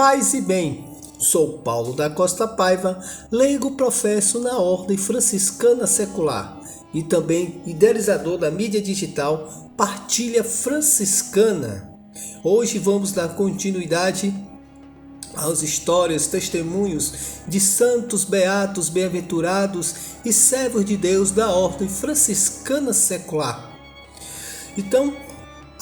Paz e bem, sou Paulo da Costa Paiva, leigo professo na Ordem Franciscana Secular e também idealizador da mídia digital Partilha Franciscana. Hoje vamos dar continuidade às histórias, testemunhos de santos, beatos, bem-aventurados e servos de Deus da Ordem Franciscana Secular. Então,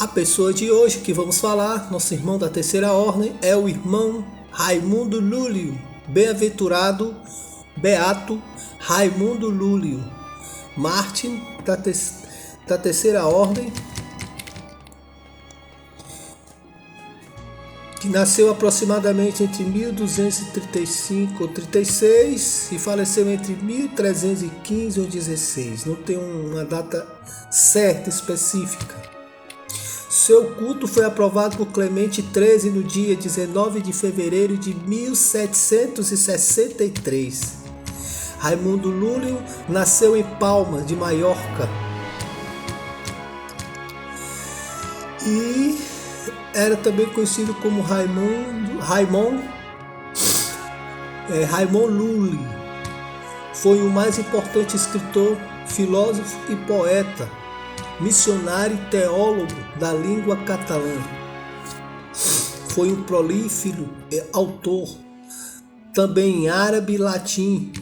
a pessoa de hoje que vamos falar, nosso irmão da Terceira Ordem, é o irmão Raimundo Lúlio, bem-aventurado, beato Raimundo Lúlio, mártir da Terceira Ordem, que nasceu aproximadamente entre 1235 ou 36 e faleceu entre 1315 ou 16. Não tem uma data certa, específica. Seu culto foi aprovado por Clemente XIII no dia 19 de fevereiro de 1763. Raimundo Lúlio nasceu em Palma de Maiorca e era também conhecido como Raimon Lully. Foi o mais importante escritor, filósofo e poeta, missionário e teólogo da língua catalã. Foi um prolífero autor, também em árabe e latim,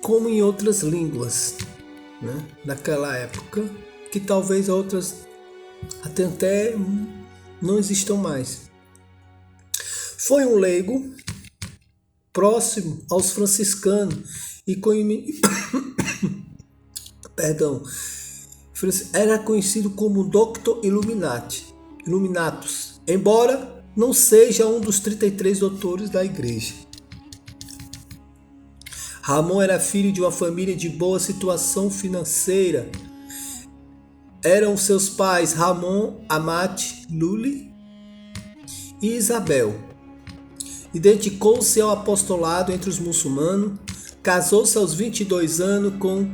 como em outras línguas, naquela época, que talvez outras até não existam mais. Foi um leigo próximo aos franciscanos e era conhecido como Doctor Illuminatus, embora não seja um dos 33 doutores da igreja. Ramon era filho de uma família de boa situação financeira. Eram seus pais Ramon Amat Lully e Isabel. E dedicou-se ao apostolado entre os muçulmanos. Casou-se aos 22 anos com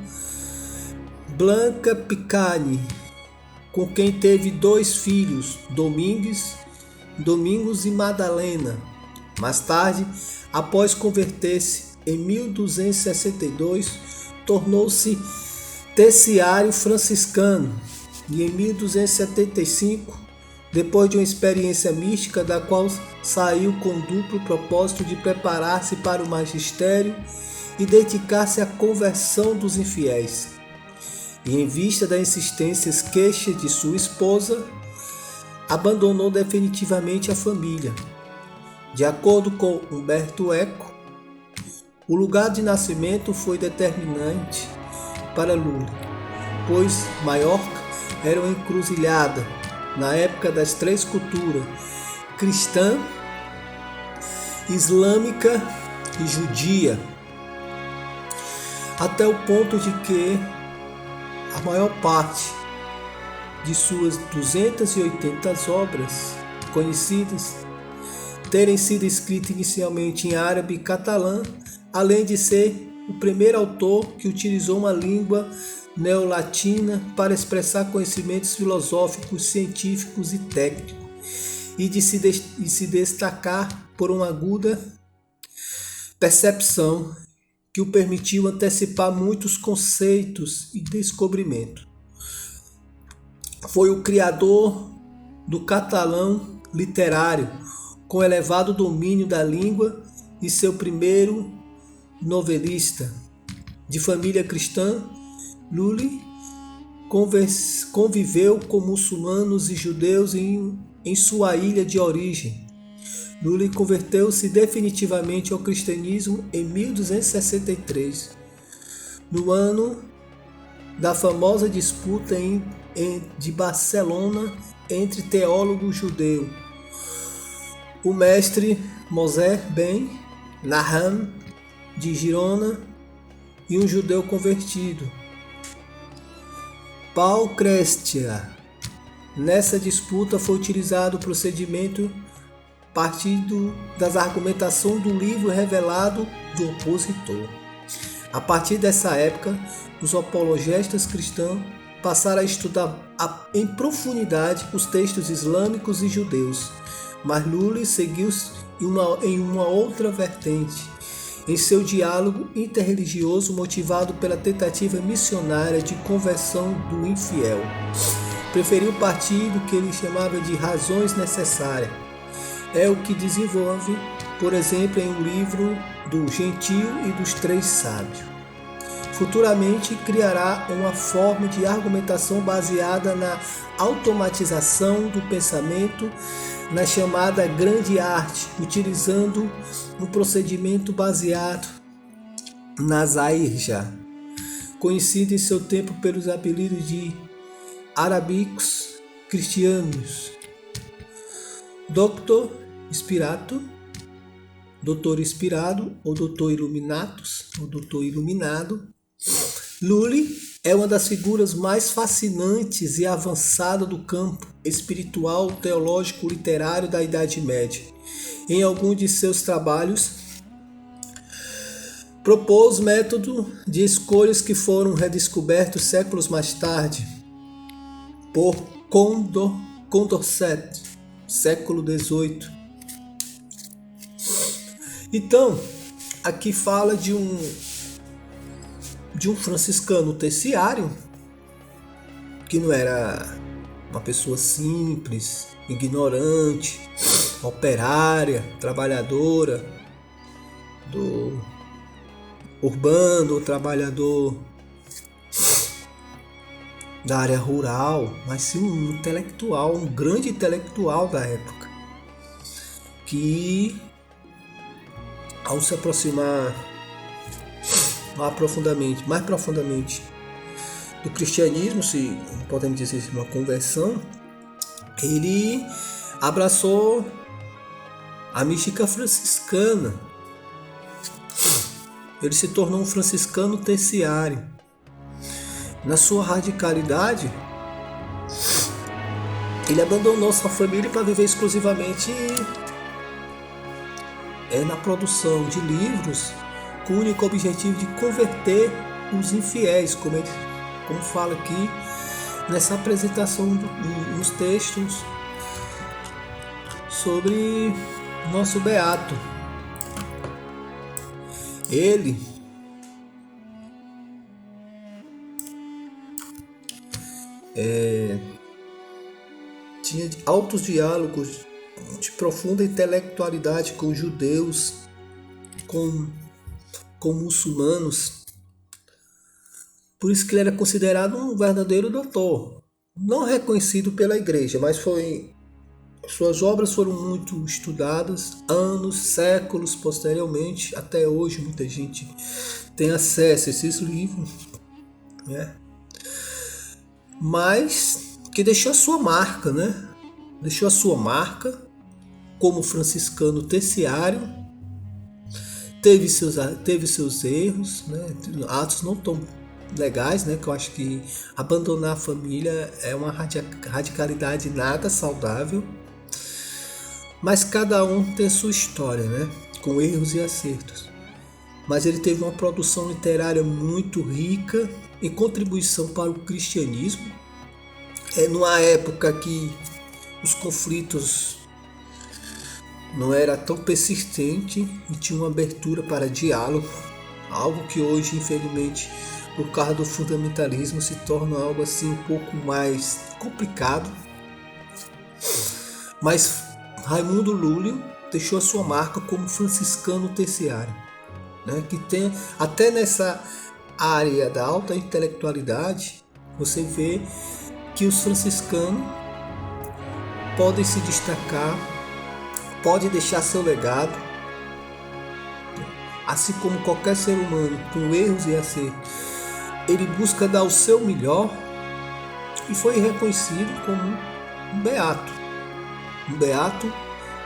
Blanca Picani, com quem teve 2 filhos, Domingos e Madalena. Mais tarde, após converter-se em 1262, tornou-se terciário franciscano e em 1275, depois de uma experiência mística da qual saiu com duplo propósito de preparar-se para o magistério e dedicar-se à conversão dos infiéis. E em vista das insistências queixas de sua esposa, abandonou definitivamente a família. De acordo com Humberto Eco, o lugar de nascimento foi determinante para Lúlio, pois Maiorca era uma encruzilhada na época das 3 culturas, cristã, islâmica e judia, até o ponto de que a maior parte de suas 280 obras conhecidas terem sido escritas inicialmente em árabe e catalã, além de ser o primeiro autor que utilizou uma língua neolatina para expressar conhecimentos filosóficos, científicos e técnicos, e de se destacar por uma aguda percepção que o permitiu antecipar muitos conceitos e descobrimentos. Foi o criador do catalão literário, com elevado domínio da língua, e seu primeiro novelista. De família cristã, Lully conviveu com muçulmanos e judeus em sua ilha de origem. Lully converteu-se definitivamente ao cristianismo em 1263, no ano da famosa disputa de Barcelona entre teólogos judeus, o mestre Mosè ben Nahum de Girona e um judeu convertido, Paul Crestia. Nessa disputa foi utilizado o procedimento partindo das argumentações do livro revelado do opositor. A partir dessa época, os apologetas cristãos passaram a estudar em profundidade os textos islâmicos e judeus, mas Lully seguiu em uma outra vertente, em seu diálogo interreligioso motivado pela tentativa missionária de conversão do infiel. Preferiu partir do que ele chamava de razões necessárias. É o que desenvolve, por exemplo, em um livro do Gentil e dos Três Sábios. Futuramente criará uma forma de argumentação baseada na automatização do pensamento, na chamada grande arte, utilizando um procedimento baseado na Zairja, conhecido em seu tempo pelos apelidos de arábicos cristianos, Doutor Inspirado, ou Doutor Iluminatus, ou Doutor Iluminado. Lully é uma das figuras mais fascinantes e avançadas do campo espiritual, teológico, literário da Idade Média. Em algum de seus trabalhos, propôs método de escolhas que foram redescobertos séculos mais tarde por Condorcet, século XVIII. Então, aqui fala de um franciscano terciário, que não era uma pessoa simples, ignorante, operária, trabalhadora, do urbano, trabalhador da área rural, mas sim um intelectual, um grande intelectual da época, que ao se aproximar mais profundamente do cristianismo, se podemos dizer assim, uma conversão, ele abraçou a mística franciscana. Ele se tornou um franciscano terciário. Na sua radicalidade, ele abandonou sua família para viver exclusivamente na produção de livros, com o único objetivo de converter os infiéis, como fala aqui nessa apresentação nos textos sobre nosso beato. Ele tinha altos diálogos de profunda intelectualidade com judeus, com muçulmanos. Por isso que ele era considerado um verdadeiro doutor, não reconhecido pela igreja, mas suas obras foram muito estudadas, anos, séculos posteriormente, até hoje muita gente tem acesso a esses livros, né? Mas que deixou a sua marca, né? Deixou a sua marca como franciscano terciário. Teve seus erros, né? Atos não tão legais, né? Que eu acho que abandonar a família é uma radicalidade nada saudável. Mas cada um tem sua história, né? Com erros e acertos. Mas ele teve uma produção literária muito rica em contribuição para o cristianismo. Numa época que os conflitos não era tão persistente e tinha uma abertura para diálogo, algo que hoje, infelizmente, por causa do fundamentalismo, se torna algo assim um pouco mais complicado. Mas Raimundo Lúlio deixou a sua marca como franciscano terciário, né? Que tem até nessa área da alta intelectualidade, você vê que os franciscanos podem se destacar, podem deixar seu legado, assim como qualquer ser humano com erros e acertos. Ele busca dar o seu melhor e foi reconhecido como um beato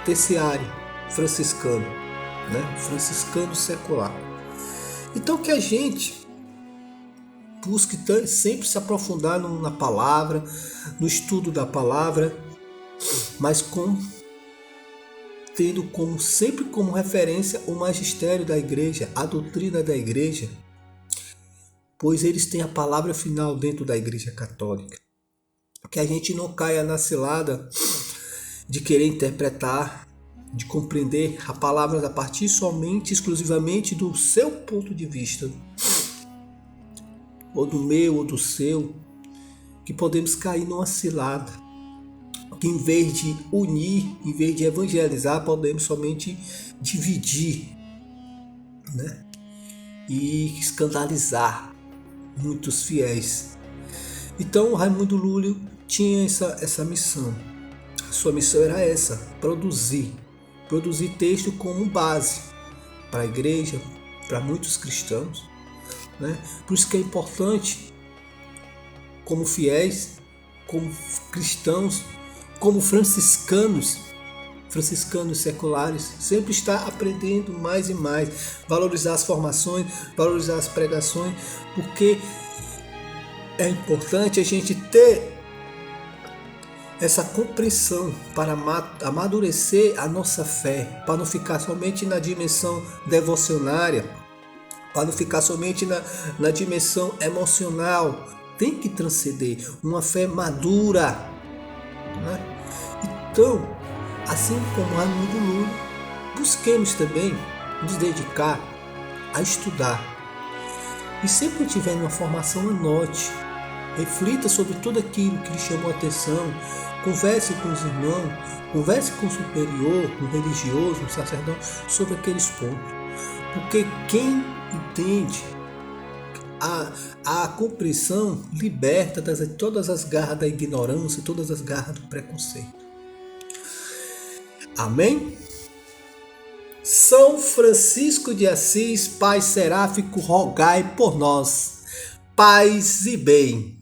terciário franciscano, né? Franciscano secular. Então que a gente busque sempre se aprofundar na palavra, no estudo da palavra, mas tendo sempre como referência o magistério da igreja, a doutrina da igreja, pois eles têm a palavra final dentro da igreja católica. Que a gente não caia na cilada de querer interpretar, de compreender a palavra a partir somente, exclusivamente do seu ponto de vista, ou do meu, ou do seu, que podemos cair numa cilada, que em vez de unir, em vez de evangelizar, podemos somente dividir, né? E escandalizar muitos fiéis. Então Raimundo Lúlio tinha essa missão. A sua missão era essa: produzir texto como base para a igreja, para muitos cristãos, né? Por isso que é importante, como fiéis, como cristãos, como franciscanos seculares, sempre estar aprendendo mais e mais, valorizar as formações, valorizar as pregações, porque é importante a gente ter essa compreensão para amadurecer a nossa fé, para não ficar somente na dimensão devocionária, para não ficar somente na dimensão emocional. Tem que transcender uma fé madura, né? Então, assim como Raimundo Lúlio, busquemos também nos dedicar a estudar. E sempre que tiver uma formação, anote, reflita sobre tudo aquilo que lhe chamou a atenção, converse com os irmãos, converse com o superior, um religioso, um sacerdote, sobre aqueles pontos. Porque quem entende a compreensão liberta de todas as garras da ignorância, todas as garras do preconceito. Amém? São Francisco de Assis, Pai seráfico, rogai por nós. Paz e bem.